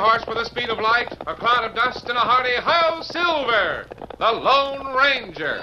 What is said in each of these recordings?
horse with the speed of light, a cloud of dust, and a hearty "Hi-Yo Silver," the Lone Ranger.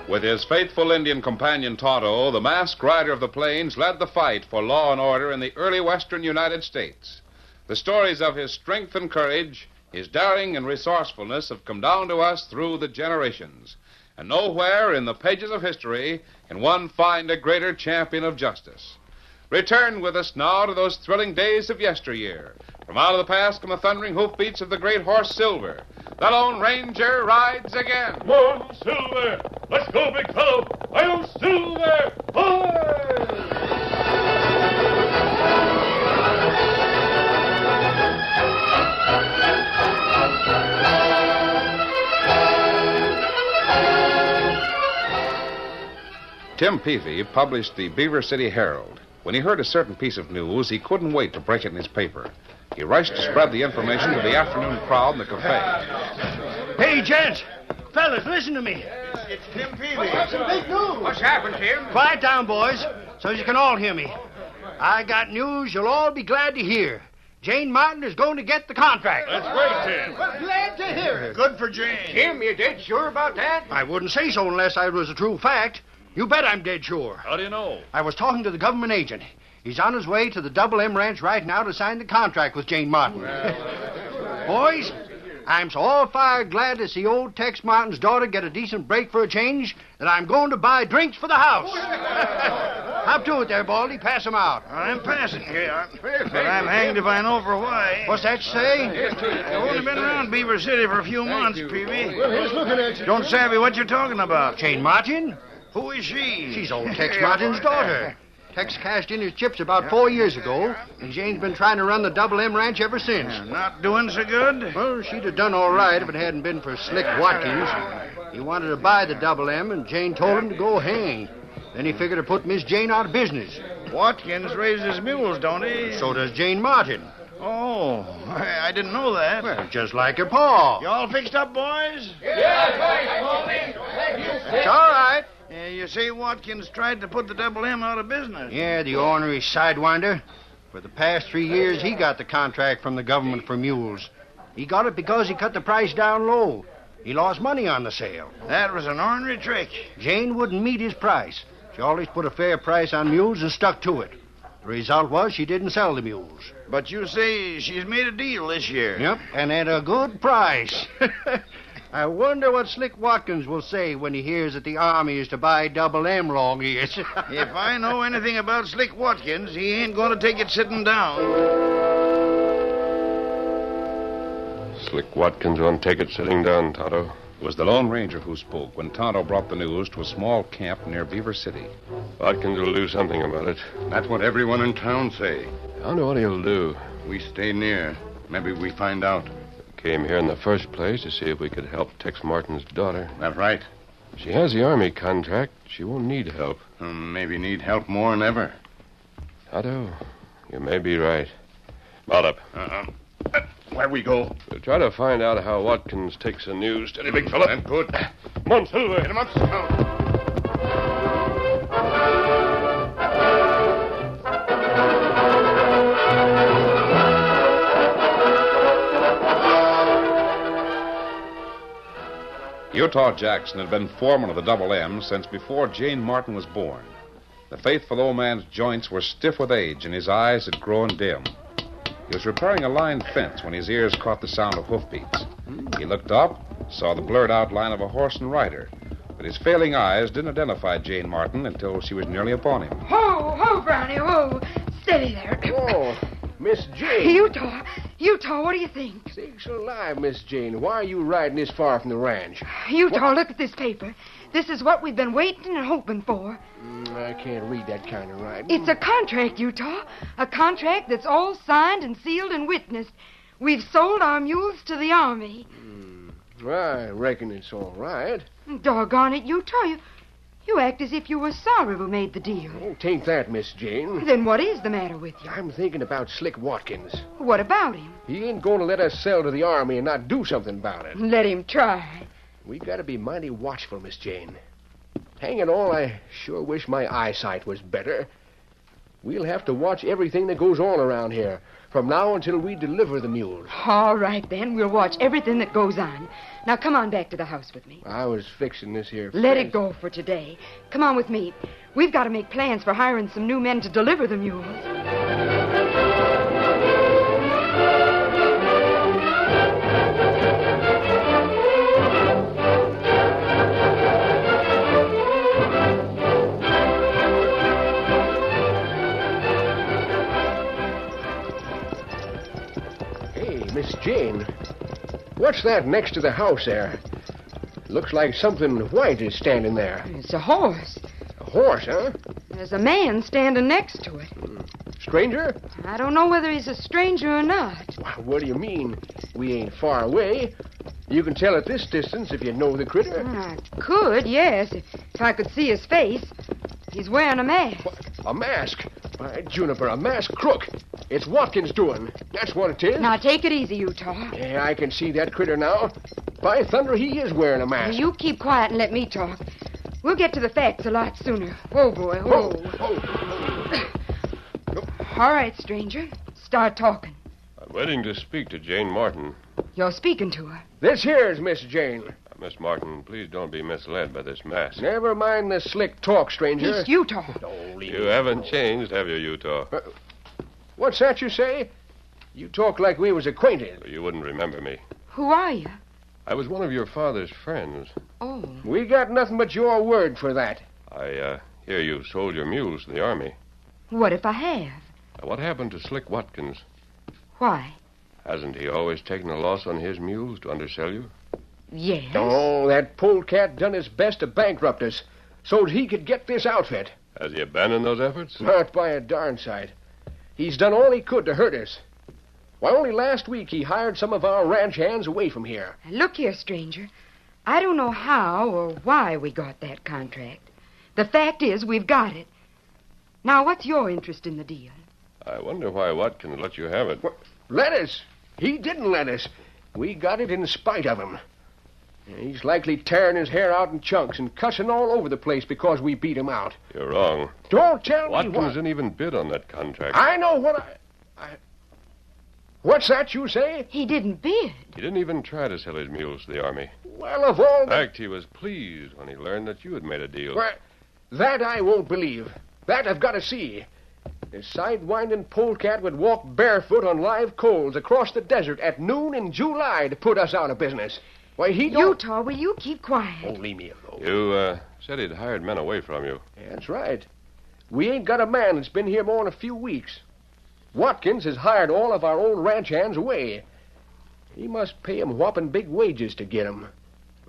With his faithful Indian companion Tonto, the masked rider of the plains led the fight for law and order in the early western United States. The stories of his strength and courage, his daring and resourcefulness have come down to us through the generations. And nowhere in the pages of history can one find a greater champion of justice. Return with us now to those thrilling days of yesteryear. From out of the past come the thundering hoofbeats of the great horse Silver. The Lone Ranger rides again. Come on, Silver! Let's go, big fellow! Hi-Yo Silver! Tim Peavy published the Beaver City Herald. When he heard a certain piece of news, he couldn't wait to break it in his paper. He rushed to spread the information to the afternoon crowd in the cafe. Hey, gents! Fellas, listen to me. It's Tim Peavy. What's some big news? What's happened, Tim? Quiet down, boys, so you can all hear me. I got news you'll all be glad to hear. Jane Martin is going to get the contract. That's great, Tim. We're glad to hear it. Good for Jane. Tim, you dead sure about that? I wouldn't say so unless I was a true fact. You bet I'm dead sure. How do you know? I was talking to the government agent. He's on his way to the Double M Ranch right now to sign the contract with Jane Martin. Boys, I'm so all-fired glad to see old Tex Martin's daughter get a decent break for a change that I'm going to buy drinks for the house. Hop to it there, Baldy. Pass 'em out. I'm passing here, but I'm hanged if I know for why. What's that you say? I've only been around Beaver City for a few months, Peavy. Well, he's looking at you. Don't savvy what you're talking about. Jane Martin? Who is she? She's old Tex Martin's daughter. Tex cashed in his chips about 4 years ago, and Jane's been trying to run the Double M Ranch ever since. Not doing so good? Well, she'd have done all right if it hadn't been for Slick Watkins. He wanted to buy the Double M, and Jane told him to go hang. Then he figured to put Miss Jane out of business. Watkins raises mules, don't he? So does Jane Martin. Oh, I didn't know that. Well, just like her pa. You all fixed up, boys? It's all right. You say Watkins tried to put the Double M out of business. Yeah, the ornery sidewinder. For the past 3 years, he got the contract from the government for mules. He got it because he cut the price down low. He lost money on the sale. That was an ornery trick. Jane wouldn't meet his price. She always put a fair price on mules and stuck to it. The result was she didn't sell the mules. But you say she's made a deal this year. Yep, and at a good price. I wonder what Slick Watkins will say when he hears that the Army is to buy Double M long ears. If I know anything about Slick Watkins, he ain't going to take it sitting down. Slick Watkins won't take it sitting down, Tonto. It was the Lone Ranger who spoke when Tonto brought the news to a small camp near Beaver City. Watkins will do something about it. That's what everyone in town say. I wonder what he'll do. We stay near. Maybe we find out. Came here in the first place to see if we could help Tex Martin's daughter. That's right. She has the Army contract. She won't need help. Maybe need help more than ever. Tonto, you may be right. Mount up. Where we go? We'll try to find out how Watkins takes the news. Steady, big fella. That's good. Come on, Silver. Get him up, Scout. Utah Jackson had been foreman of the Double M since before Jane Martin was born. The faithful old man's joints were stiff with age, and his eyes had grown dim. He was repairing a line fence when his ears caught the sound of hoofbeats. He looked up, saw the blurred outline of a horse and rider, but his failing eyes didn't identify Jane Martin until she was nearly upon him. Ho, ho, Brownie, ho. Steady there. Oh, Miss Jane. Utah, what do you think? Sakes alive, Miss Jane. Why are you riding this far from the ranch? Utah, look at this paper. This is what we've been waiting and hoping for. I can't read that kind of writing. It's a contract, Utah. A contract that's all signed and sealed and witnessed. We've sold our mules to the Army. I reckon it's all right. Doggone it, Utah. You act as if you were sorry we made the deal. Oh, tain't that, Miss Jane. Then what is the matter with you? I'm thinking about Slick Watkins. What about him? He ain't going to let us sell to the Army and not do something about it. Let him try. We got to be mighty watchful, Miss Jane. Hang it all, I sure wish my eyesight was better. We'll have to watch everything that goes on around here, from now until we deliver the mules. All right, then. We'll watch everything that goes on. Now, come on back to the house with me. I was fixing this here. Let it go for today. Come on with me. We've got to make plans for hiring some new men to deliver the mules. Miss Jane, what's that next to the house there? Looks like something white is standing there. It's a horse. A horse, huh? There's a man standing next to it. Stranger? I don't know whether he's a stranger or not. What do you mean? We ain't far away. You can tell at this distance if you know the critter. I could, yes, if I could see his face. He's wearing a mask. What? A mask? By Juniper, a masked crook. It's Watkins doing. That's what it is. Now, take it easy, Utah. Yeah, I can see that critter now. By thunder, he is wearing a mask. You keep quiet and let me talk. We'll get to the facts a lot sooner. Whoa, boy, whoa. All right, stranger. Start talking. I'm waiting to speak to Jane Martin. You're speaking to her. This here's Miss Jane. Miss Martin, please don't be misled by this mask. Never mind the slick talk, stranger. It's Utah. You haven't changed, have you, Utah? What's that you say? You talk like we was acquainted. You wouldn't remember me. Who are you? I was one of your father's friends. Oh. We got nothing but your word for that. I hear you sold your mules to the Army. What if I have? What happened to Slick Watkins? Why? Hasn't he always taken a loss on his mules to undersell you? Yes. Oh, that polecat done his best to bankrupt us so he could get this outfit. Has he abandoned those efforts? Not by a darn sight. He's done all he could to hurt us. Why, only last week he hired some of our ranch hands away from here. Look here, stranger. I don't know how or why we got that contract. The fact is, we've got it. Now, what's your interest in the deal? I wonder why Watkins let you have it. What? Let us? He didn't let us. We got it in spite of him. He's likely tearing his hair out in chunks and cussing all over the place because we beat him out. You're wrong. Don't tell Watkins me what... didn't even bid on that contract. I know what I... What's that you say? He didn't bid. He didn't even try to sell his mules to the Army. Well, of all... In fact, he was pleased when he learned that you had made a deal. Well, that I won't believe. That I've got to see. The sidewinding polecat would walk barefoot on live coals across the desert at noon in July to put us out of business. Why, he don't... Utah, will you keep quiet? Oh, leave me alone. You said he'd hired men away from you. That's right. We ain't got a man that's been here more than a few weeks. Watkins has hired all of our own ranch hands away. He must pay 'em whopping big wages to get 'em.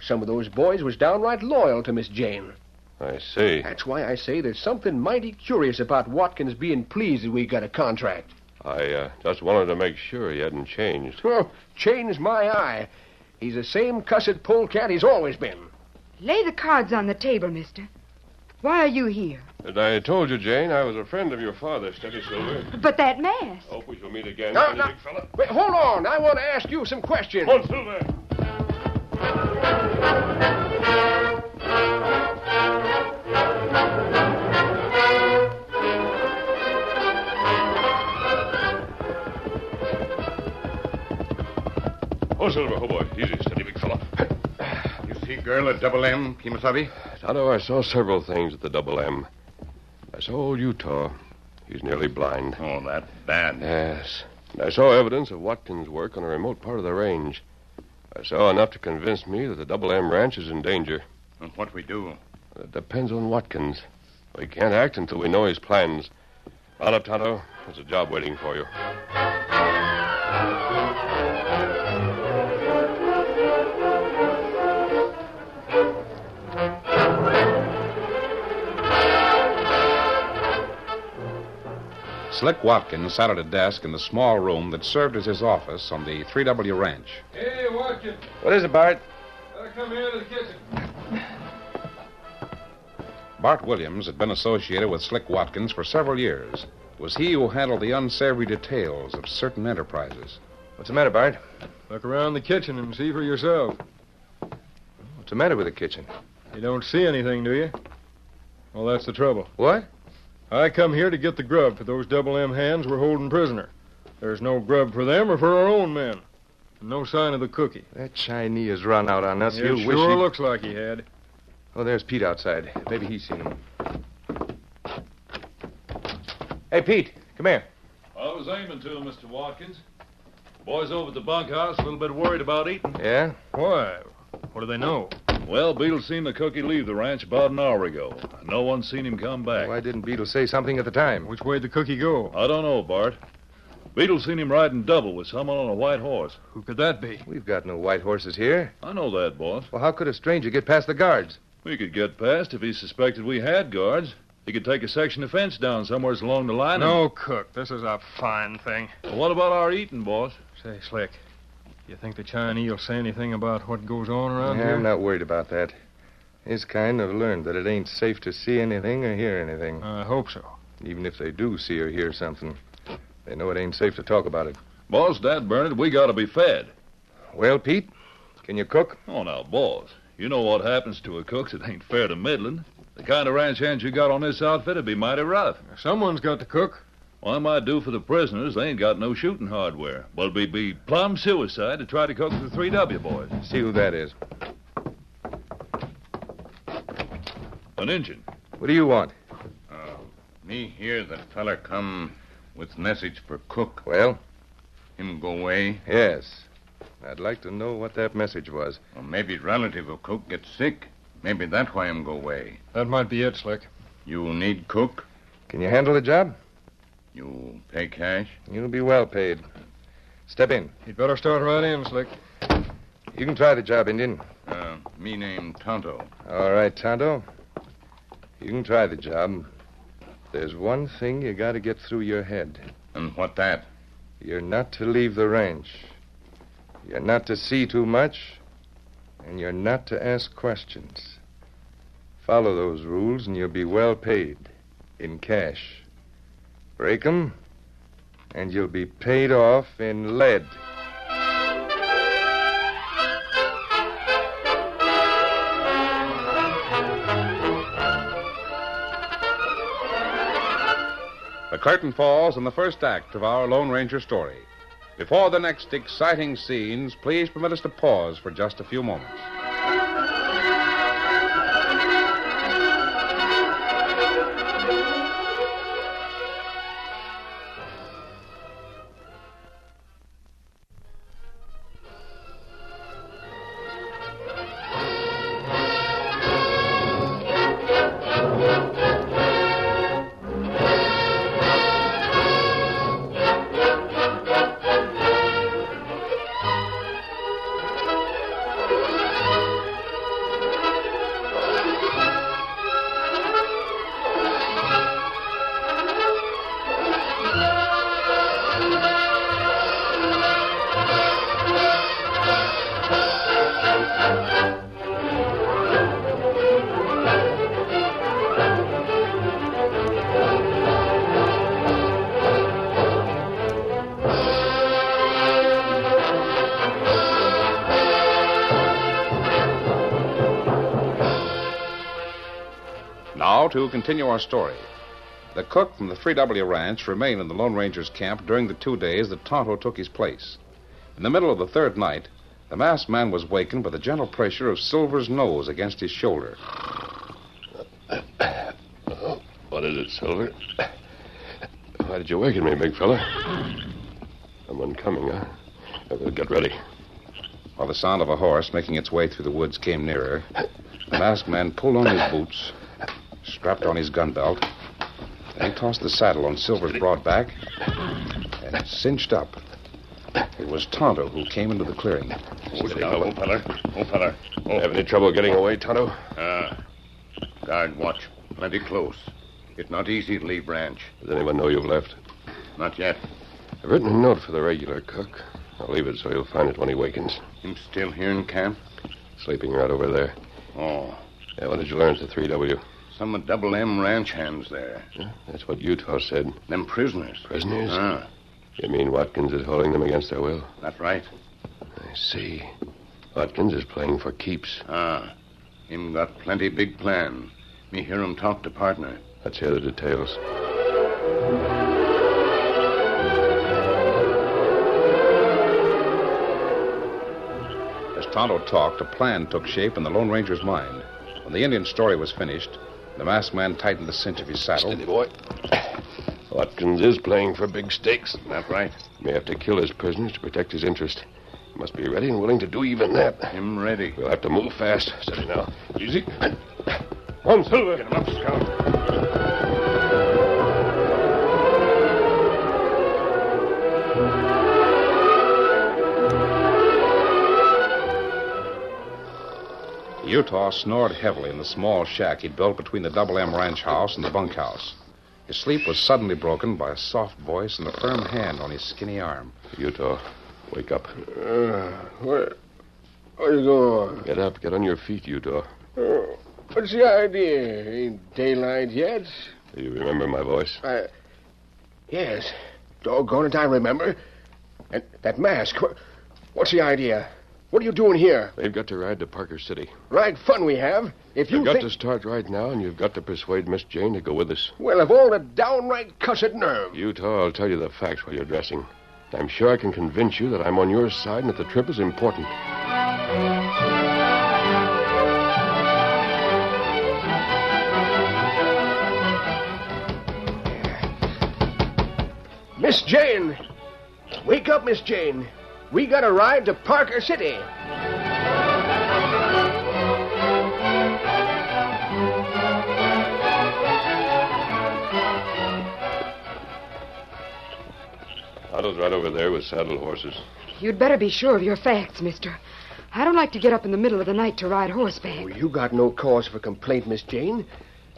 Some of those boys was downright loyal to Miss Jane. I see. That's why I say there's something mighty curious about Watkins being pleased that we got a contract. I just wanted to make sure he hadn't changed. Well, changed my eye. He's the same cussed polecat he's always been. Lay the cards on the table, mister. Why are you here? As I told you, Jane, I was a friend of your father, Steady Silver. But that mask. Hope we shall meet again, No, steady no. big fella. Wait, hold on. I want to ask you some questions. Come on, Silver. Oh, Silver, oh boy. Easy, steady, big fella. You see girl at Double M, Kimasabi? Tonto, I saw several things at the Double M. I saw old Utah. He's nearly blind. Oh, that bad. Yes. And I saw evidence of Watkins' work on a remote part of the range. I saw enough to convince me that the Double M ranch is in danger. And what we do? It depends on Watkins. We can't act until we know his plans. Mount up, Tonto. There's a job waiting for you. Slick Watkins sat at a desk in the small room that served as his office on the 3W ranch. Hey, Watkins. What is it, Bart? Come here to the kitchen. Bart Williams had been associated with Slick Watkins for several years. It was he who handled the unsavory details of certain enterprises. What's the matter, Bart? Look around the kitchen and see for yourself. What's the matter with the kitchen? You don't see anything, do you? Well, that's the trouble. What? I come here to get the grub for those Double M hands we're holding prisoner. There's no grub for them or for our own men. And no sign of the cookie. That Chinese has run out on us. It You wish sure he... looks like he had. Oh, there's Pete outside. Maybe he's seen him. Hey, Pete, come here. I was aiming to him, Mr. Watkins. Boys over at the bunkhouse a little bit worried about eating. Yeah? Why? What do they know? Well, Beetle seen the cookie leave the ranch about an hour ago. No one's seen him come back. Why didn't Beetle say something at the time? Which way'd the cookie go? I don't know, Bart. Beetle seen him riding double with someone on a white horse. Who could that be? We've got no white horses here. I know that, boss. Well, how could a stranger get past the guards? We could get past if he suspected we had guards. He could take a section of fence down somewhere along the line. No, Cook. This is a fine thing. Well, what about our eating, boss? Say, Slick, you think the Chinese will say anything about what goes on around Yeah, here? I'm not worried about that. His kind have learned that it ain't safe to see anything or hear anything. I hope so. Even if they do see or hear something, they know it ain't safe to talk about it. Boss, Dad Bernard, we gotta be fed. Well, Pete, can you cook? Oh, now, boss, you know what happens to a cook that ain't fair to middling. The kind of ranch hands you got on this outfit would be mighty rough. Someone's got to cook. Well, I might do for the prisoners. They ain't got no shooting hardware. But it'd be plumb suicide to try to cook the 3W boys. See who that is. An Injun. What do you want? Me hear that feller come with message for cook. Well? Him go away. Yes. I'd like to know what that message was. Or maybe relative of cook get sick. Maybe that's why him go away. That might be it, Slick. You need cook? Can you handle the job? You pay cash? You'll be well paid. Step in. You'd better start right in, Slick. You can try the job, Indian. Me name Tonto. All right, Tonto. You can try the job. There's one thing you got to get through your head. And what that? You're not to leave the ranch. You're not to see too much. And you're not to ask questions. Follow those rules and you'll be well paid. In cash. Break 'em, and you'll be paid off in lead. The curtain falls on the first act of our Lone Ranger story. Before the next exciting scenes, please permit us to pause for just a few moments. now to continue our story. The cook from the 3W Ranch remained in the Lone Ranger's camp during the 2 days that Tonto took his place. In the middle of the third night, the masked man was wakened by the gentle pressure of Silver's nose against his shoulder. What is it, Silver? Why did you waken me, big fella? Someone coming, huh? Well, get ready. While the sound of a horse making its way through the woods came nearer, the masked man pulled on his boots, strapped on his gun belt, then he tossed the saddle on Silver's broad back and cinched up. It was Tonto who came into the clearing. Steady, Oh, feller. Oh, feller. Oh. Have any trouble getting away, Tonto? Guard watch. Plenty close. It's not easy to leave ranch. Does anyone know you've left? Not yet. I've written a note for the regular cook. I'll leave it so he'll find it when he wakens. Him still here in camp? Sleeping right over there. Oh. Yeah, what did you learn at the 3W? Some of Double M ranch hands there. Yeah, that's what Utah said. Them prisoners. Prisoners? Ah, You mean Watkins is holding them against their will? that's right. I see. Watkins is playing for keeps. Ah. Him got plenty big plan. Me hear him talk to partner. Let's hear the details. As Tonto talked, a plan took shape in the Lone Ranger's mind. When the Indian story was finished, the masked man tightened the cinch of his saddle. Steady, boy. Watkins is playing for big stakes. That's right. May have to kill his prisoners to protect his interest. He must be ready and willing to do even that. Him ready. We'll have to move fast. Steady now. Easy. On, Silver. Get him up, Scout. Utah snored heavily in the small shack he'd built between the Double M ranch house and the bunkhouse. His sleep was suddenly broken by a soft voice and a firm hand on his skinny arm. Utah, wake up. Where you going? Get up. Get on your feet, Utah. What's the idea? Ain't daylight yet. Do you remember my voice? Yes. Doggone it, I remember. And that mask. What's the idea? What are you doing here? We've got to ride to Parker City. Right fun we have. If you You've got think... to start right now, and you've got to persuade Miss Jane to go with us. Well, of all the downright cussed nerve. Utah, I'll tell you the facts while you're dressing. I'm sure I can convince you that I'm on your side and that the trip is important. Miss Jane! Wake up, Miss Jane. We got to ride to Parker City. Otto's right over there with saddle horses. You'd better be sure of your facts, mister. I don't like to get up in the middle of the night to ride horseback. Oh, you got no cause for complaint, Miss Jane.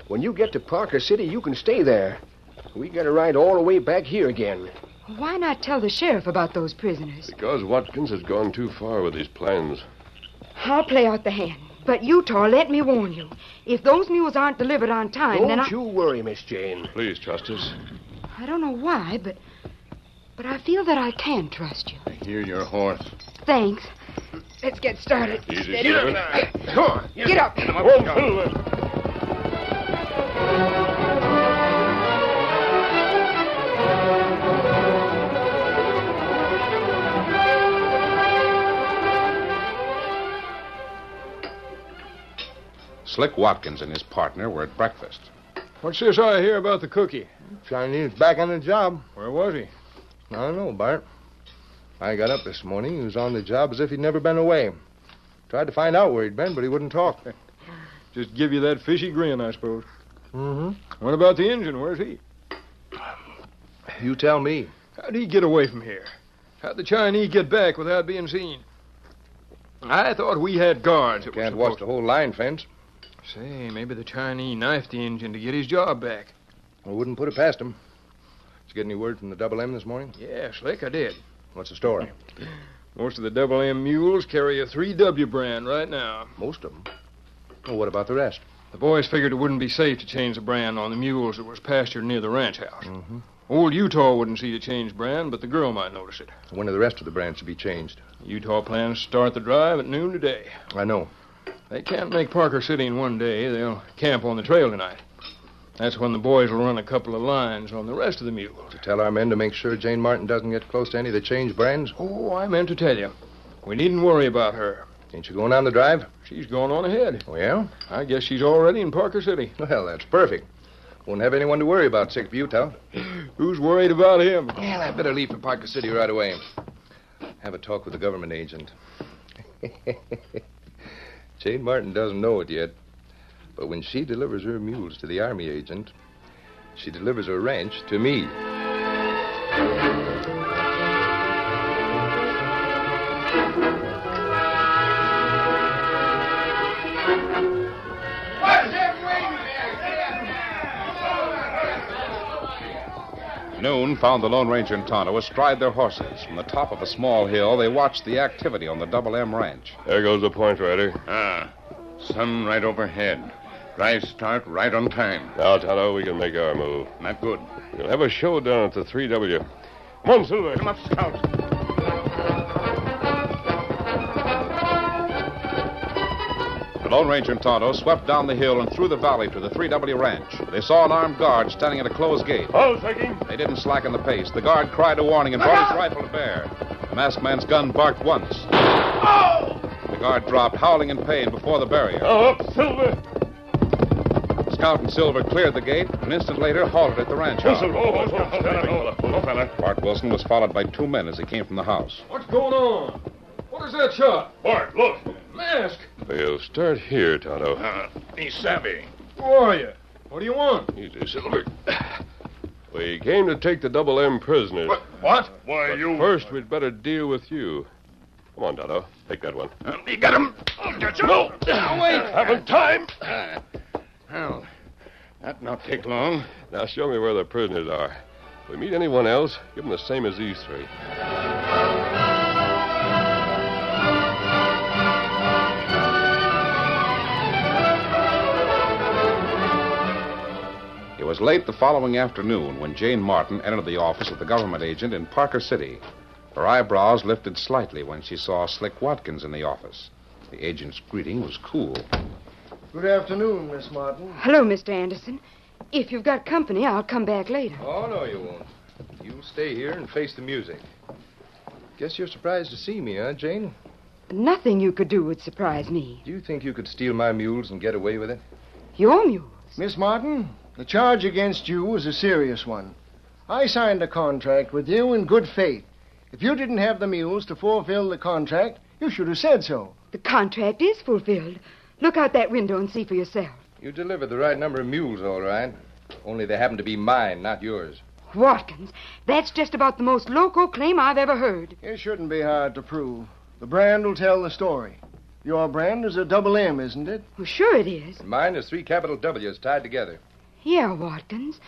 When you get to Parker City, you can stay there. We got to ride all the way back here again. Why not tell the sheriff about those prisoners? Because Watkins has gone too far with his plans. I'll play out the hand. But Utah, let me warn you. If those mules aren't delivered on time, then Don't you worry, Miss Jane. Please trust us. I don't know why, but I feel that I can trust you. I hear your horse. Thanks. Let's get started. Easy, Steady. Silver. Come on. Get up. Get him up, Scout. Slick Watkins and his partner were at breakfast. What's this I hear about the cookie? Chinese back on the job. Where was he? I don't know, Bart. I got up this morning. He was on the job as if he'd never been away. Tried to find out where he'd been, but he wouldn't talk. Just give you that fishy grin, I suppose. Mm-hmm. What about the engine? Where's he? You tell me. How'd he get away from here? How'd the Chinese get back without being seen? I thought we had guards. that were Can't supposed watch the whole line fence. Say, maybe the Chinese knifed the engine to get his job back. I wouldn't put it past him. Did you get any word from the Double M this morning? Yeah, Slick, I did. What's the story? Most of the Double M mules carry a 3W brand right now. Most of them. Well, what about the rest? The boys figured it wouldn't be safe to change the brand on the mules that was pastured near the ranch house. Mm-hmm. Old Utah wouldn't see the change brand, but the girl might notice it. When are the rest of the brands to be changed? Utah plans to start the drive at noon today. I know. They can't make Parker City in one day. They'll camp on the trail tonight. That's when the boys will run a couple of lines on the rest of the mules. To tell our men to make sure Jane Martin doesn't get close to any of the changed brands? Oh, I meant to tell you. We needn't worry about her. Ain't you going on the drive? She's going on ahead. Oh, yeah? I guess she's already in Parker City. Well, that's perfect. Won't have anyone to worry about sick of Utah. Who's worried about him? Well, I better leave for Parker City right away. Have a talk with the government agent. Jane Martin doesn't know it yet, but when she delivers her mules to the Army agent, she delivers her ranch to me. Noon found the Lone Ranger and Tonto astride their horses. From the top of a small hill, they watched the activity on the Double M Ranch. There goes the point rider. Sun right overhead. Drive start right on time. Now, Tonto, we can make our move. Not good. We'll have a show down at the 3W. Come on, Silver. Come up, Scout. The Lone Ranger and Tonto swept down the hill and through the valley to the 3W Ranch. They saw an armed guard standing at a closed gate. Oh, taking. They didn't slacken the pace. The guard cried a warning and brought his rifle to bear. The masked man's gun barked once. Oh! The guard dropped, howling in pain, before the barrier. Now up, Silver. Scout and Silver cleared the gate. An instant later, halted at the ranch house. Bart Wilson was followed by two men as he came from the house. What's going on? What is that shot? Bart, look. Mask. We'll start here, Tonto. He's savvy. Who are you? What do you want? Easy, Silver. We came to take the Double M prisoners. What? Why, you... First, we'd better deal with you. Come on, Tonto. Take that one. You got him. I'll get you. No. Wait. Haven't time. Well, that'll not take long. Now, show me where the prisoners are. If we meet anyone else, give them the same as these three. It was late the following afternoon when Jane Martin entered the office of the government agent in Parker City. Her eyebrows lifted slightly when she saw Slick Watkins in the office. The agent's greeting was cool. Good afternoon, Miss Martin. Hello, Mr. Anderson. If you've got company, I'll come back later. Oh, no, you won't. You'll stay here and face the music. Guess you're surprised to see me, huh, Jane? Nothing you could do would surprise me. Do you think you could steal my mules and get away with it? Your mules? Miss Martin, the charge against you is a serious one. I signed a contract with you in good faith. If you didn't have the mules to fulfill the contract, you should have said so. The contract is fulfilled. Look out that window and see for yourself. You delivered the right number of mules, all right. Only they happen to be mine, not yours. Watkins, that's just about the most local claim I've ever heard. It shouldn't be hard to prove. The brand will tell the story. Your brand is a double M, isn't it? Well, sure it is. And mine is 3 capital W's tied together. Yeah, Watkins.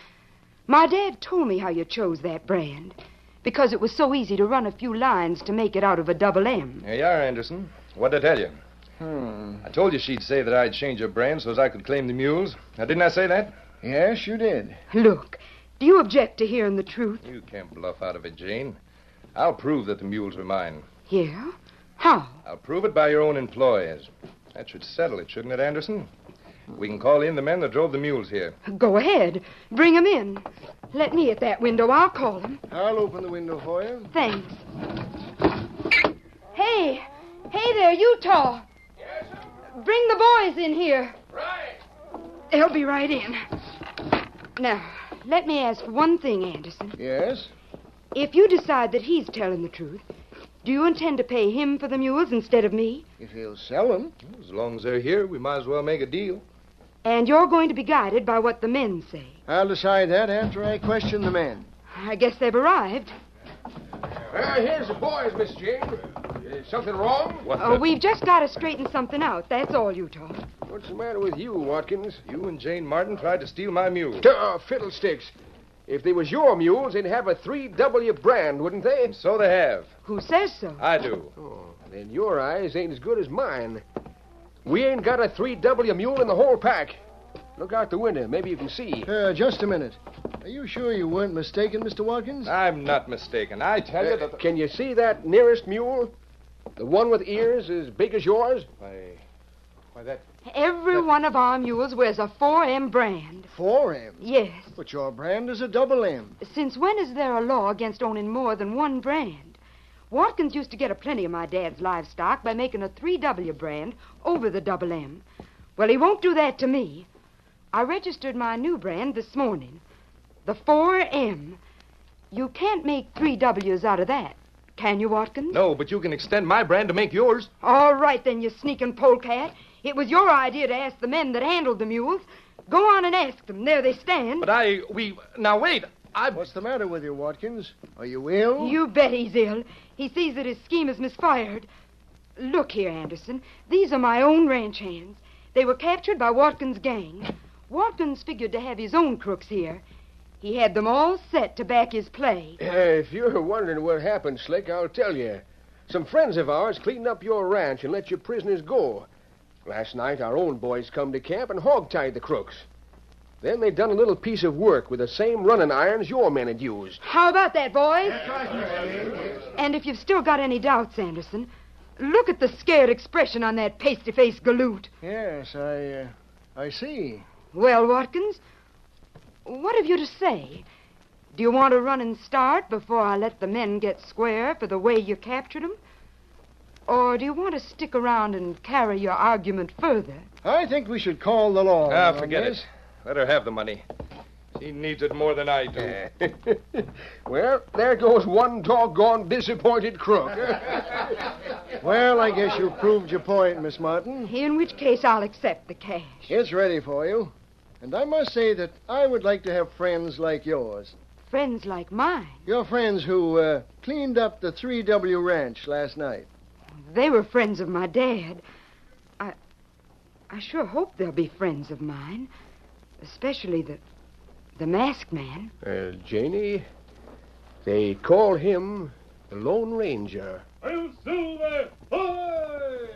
My dad told me how you chose that brand. Because it was so easy to run a few lines to make it out of a double M. Here you are, Anderson. What'd I tell you? I told you she'd say that I'd change her brand so as I could claim the mules. Now, didn't I say that? Yes, you did. Look, do you object to hearing the truth? You can't bluff out of it, Jane. I'll prove that the mules are mine. Yeah? How? I'll prove it by your own employees. That should settle it, shouldn't it, Anderson? We can call in the men that drove the mules here. Go ahead. Bring 'em in. Let me at that window. I'll call 'em. I'll open the window for you. Thanks. Hey. Hey there, Utah. Yes, sir. Bring the boys in here. Right. They'll be right in. Now, let me ask one thing, Anderson. Yes? If you decide that he's telling the truth, do you intend to pay him for the mules instead of me? If he'll sell them. As long as they're here, we might as well make a deal. And you're going to be guided by what the men say. I'll decide that after I question the men. I guess they've arrived. Here's the boys, Miss Jane. Something wrong? We've just got to straighten something out. That's all, Utah. What's the matter with you, Watkins? You and Jane Martin tried to steal my mules. Fiddlesticks. If they was your mules, they'd have a 3W brand, wouldn't they? And so they have. Who says so? I do. Oh, then your eyes ain't as good as mine. We ain't got a 3W mule in the whole pack. Look out the window. Maybe you can see. Just a minute. Are you sure you weren't mistaken, Mr. Watkins? I'm not mistaken. I tell you that... Can you see that nearest mule? The one with ears as big as yours? Why, that... Every one of our mules wears a 4M brand. 4M? Yes. But your brand is a double M. Since when is there a law against owning more than one brand? Watkins used to get a plenty of my dad's livestock by making a 3W brand over the double M. Well, he won't do that to me. I registered my new brand this morning. The 4M. You can't make 3 W's out of that, can you, Watkins? No, but you can extend my brand to make yours. All right, then, you sneaking polecat. It was your idea to ask the men that handled the mules. Go on and ask them. There they stand. But Now, wait. What's the matter with you, Watkins? Are you ill? You bet he's ill. He sees that his scheme is misfired. Look here, Anderson. These are my own ranch hands. They were captured by Watkins' gang. Watkins figured to have his own crooks here. He had them all set to back his play. If you're wondering what happened, Slick, I'll tell you. Some friends of ours cleaned up your ranch and let your prisoners go. Last night, our own boys come to camp and hog-tied the crooks. Then they done a little piece of work with the same running irons your men had used. How about that, boys? And if you've still got any doubts, Anderson, look at the scared expression on that pasty-faced galoot. Yes, I see. Well, Watkins, what have you to say? Do you want to run and start before I let the men get square for the way you captured them? Or do you want to stick around and carry your argument further? I think we should call the law. Forget it. Let her have the money. She needs it more than I do. Well, there goes one doggone disappointed crook. Well, I guess you proved your point, Miss Martin. In which case, I'll accept the cash. It's ready for you. And I must say that I would like to have friends like yours. Friends like mine? Your friends who cleaned up the 3W ranch last night. They were friends of my dad. I sure hope they'll be friends of mine. Especially the masked man. Janie, they call him the Lone Ranger. Hail Silver! Hoy!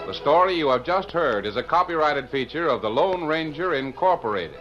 The story you have just heard is a copyrighted feature of the Lone Ranger Incorporated.